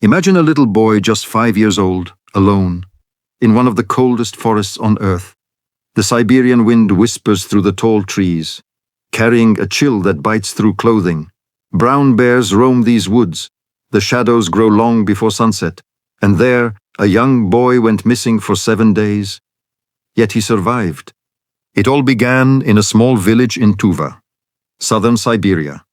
Imagine a little boy just 5 years old, alone, in one of the coldest forests on earth. The Siberian wind whispers through the tall trees, carrying a chill that bites through clothing. Brown bears roam these woods. The shadows grow long before sunset, and there a young boy went missing for 7 days. Yet he survived. It all began in a small village in Tuva, southern Siberia,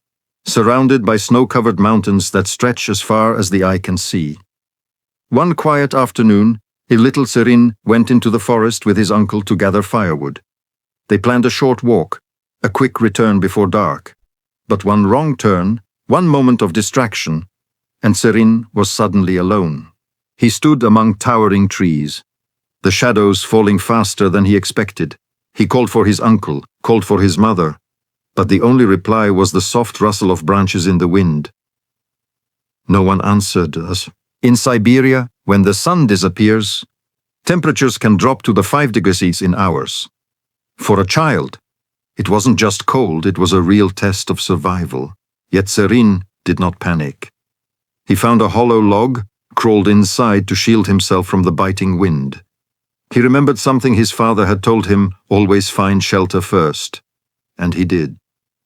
surrounded by snow-covered mountains that stretch as far as the eye can see. One quiet afternoon, a little Serin went into the forest with his uncle to gather firewood. They planned a short walk, a quick return before dark. But one wrong turn, one moment of distraction, and Serin was suddenly alone. He stood among towering trees, the shadows falling faster than he expected. He called for his uncle, called for his mother, but the only reply was the soft rustle of branches in the wind. No one answered us. In Siberia, when the sun disappears, temperatures can drop to the 5 degrees in hours. For a child, it wasn't just cold, it was a real test of survival. Yet Serin did not panic. He found a hollow log, crawled inside to shield himself from the biting wind. He remembered something his father had told him: always find shelter first. And he did.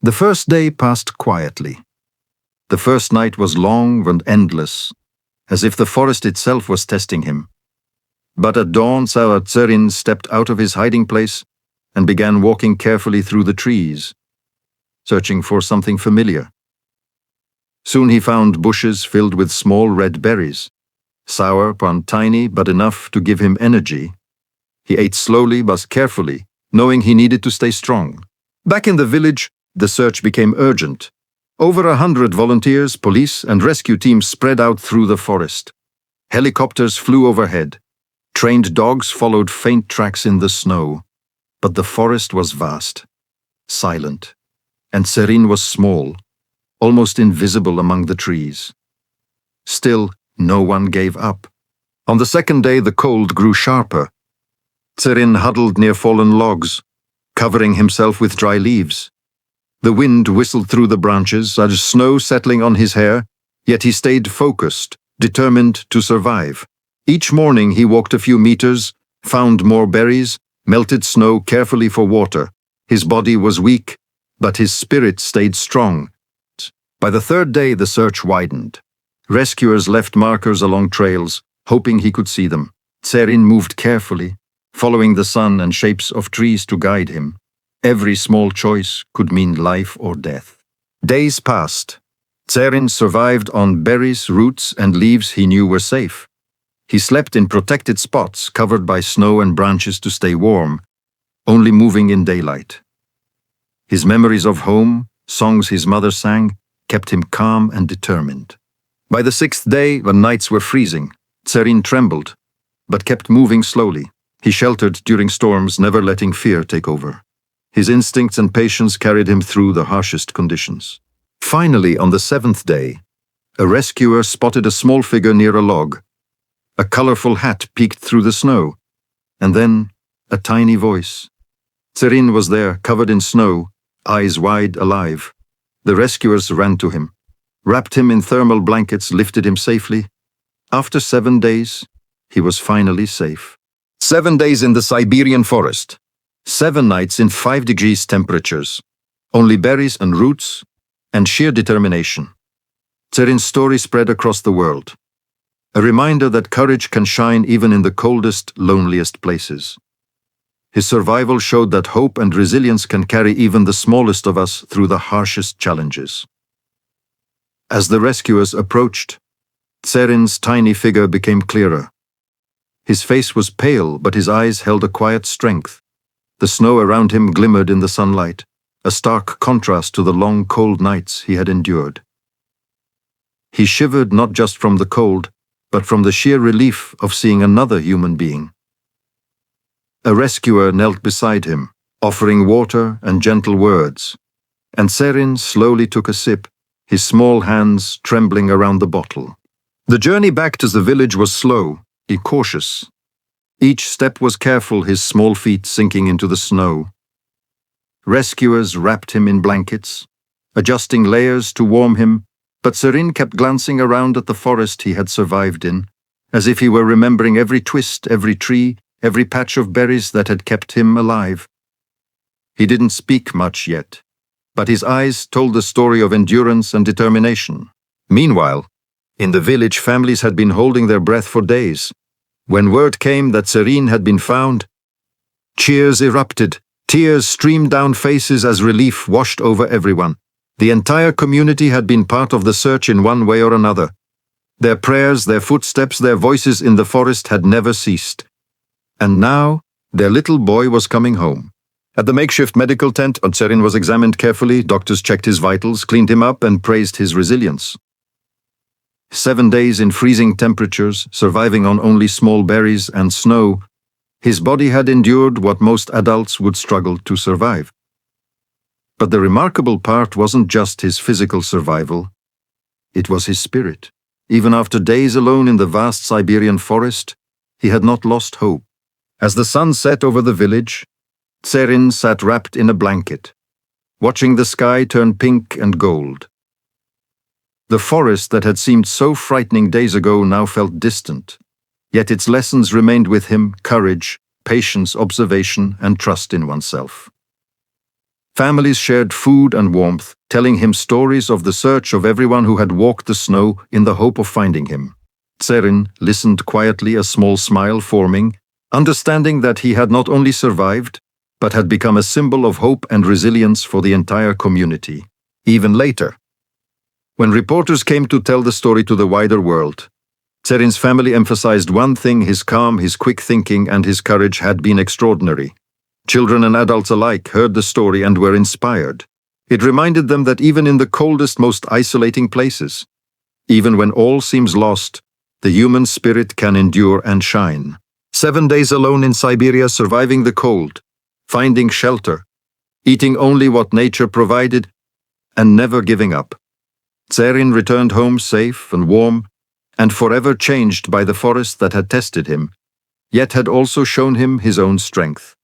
The first day passed quietly. The first night was long and endless, as if the forest itself was testing him. But at dawn, Serin stepped out of his hiding place and began walking carefully through the trees, searching for something familiar. Soon he found bushes filled with small red berries, sour and tiny but enough to give him energy. He ate slowly but carefully, knowing he needed to stay strong. Back in the village, the search became urgent. Over 100 volunteers, police, and rescue teams spread out through the forest. Helicopters flew overhead. Trained dogs followed faint tracks in the snow. But the forest was vast, silent, and Serin was small, almost invisible among the trees. Still, no one gave up. On the second day, the cold grew sharper. Serin huddled near fallen logs, covering himself with dry leaves. The wind whistled through the branches, as snow settling on his hair, yet he stayed focused, determined to survive. Each morning he walked a few meters, found more berries, melted snow carefully for water. His body was weak, but his spirit stayed strong. By the third day, the search widened. Rescuers left markers along trails, hoping he could see them. Serin moved carefully, following the sun and shapes of trees to guide him. Every small choice could mean life or death. Days passed. Serin survived on berries, roots, and leaves he knew were safe. He slept in protected spots covered by snow and branches to stay warm, only moving in daylight. His memories of home, songs his mother sang, kept him calm and determined. By the 6th day, when nights were freezing, Serin trembled, but kept moving slowly. He sheltered during storms, never letting fear take over. His instincts and patience carried him through the harshest conditions. Finally, on the 7th day, a rescuer spotted a small figure near a log. A colorful hat peeked through the snow, and then a tiny voice. Serin was there, covered in snow, eyes wide, alive. The rescuers ran to him, wrapped him in thermal blankets, lifted him safely. After 7 days, he was finally safe. 7 days in the Siberian forest. 7 nights in 5 degrees temperatures. Only berries and roots, and sheer determination. Serin's story spread across the world. A reminder that courage can shine even in the coldest, loneliest places. His survival showed that hope and resilience can carry even the smallest of us through the harshest challenges. As the rescuers approached, Serin's tiny figure became clearer. His face was pale, but his eyes held a quiet strength. The snow around him glimmered in the sunlight, a stark contrast to the long, cold nights he had endured. He shivered not just from the cold, but from the sheer relief of seeing another human being. A rescuer knelt beside him, offering water and gentle words, and Serin slowly took a sip, his small hands trembling around the bottle. The journey back to the village was slow, yet cautious. Each step was careful, his small feet sinking into the snow. Rescuers wrapped him in blankets, adjusting layers to warm him, But Serin kept glancing around at the forest he had survived in, as if he were remembering every twist, every tree, every patch of berries that had kept him alive. He didn't speak much yet, but his eyes told the story of endurance and determination. Meanwhile, in the village, families had been holding their breath for days. When word came that Serin had been found, cheers erupted, tears streamed down faces as relief washed over everyone. The entire community had been part of the search in one way or another. Their prayers, their footsteps, their voices in the forest had never ceased. And now, their little boy was coming home. At the makeshift medical tent, Serin was examined carefully. Doctors checked his vitals, cleaned him up, and praised his resilience. 7 days in freezing temperatures, surviving on only small berries and snow, his body had endured what most adults would struggle to survive. But the remarkable part wasn't just his physical survival. It was his spirit. Even after days alone in the vast Siberian forest, he had not lost hope. As the sun set over the village, Serin sat wrapped in a blanket, watching the sky turn pink and gold. The forest that had seemed so frightening days ago now felt distant, yet its lessons remained with him: courage, patience, observation, and trust in oneself. Families shared food and warmth, telling him stories of the search of everyone who had walked the snow in the hope of finding him. Serin listened quietly, a small smile forming, understanding that he had not only survived, but had become a symbol of hope and resilience for the entire community. Even later, when reporters came to tell the story to the wider world, Serin's family emphasized one thing: his calm, his quick thinking, and his courage had been extraordinary. Children and adults alike heard the story and were inspired. It reminded them that even in the coldest, most isolating places, even when all seems lost, the human spirit can endure and shine. 7 days alone in Siberia, surviving the cold, finding shelter, eating only what nature provided, and never giving up. Serin returned home safe and warm, and forever changed by the forest that had tested him, yet had also shown him his own strength.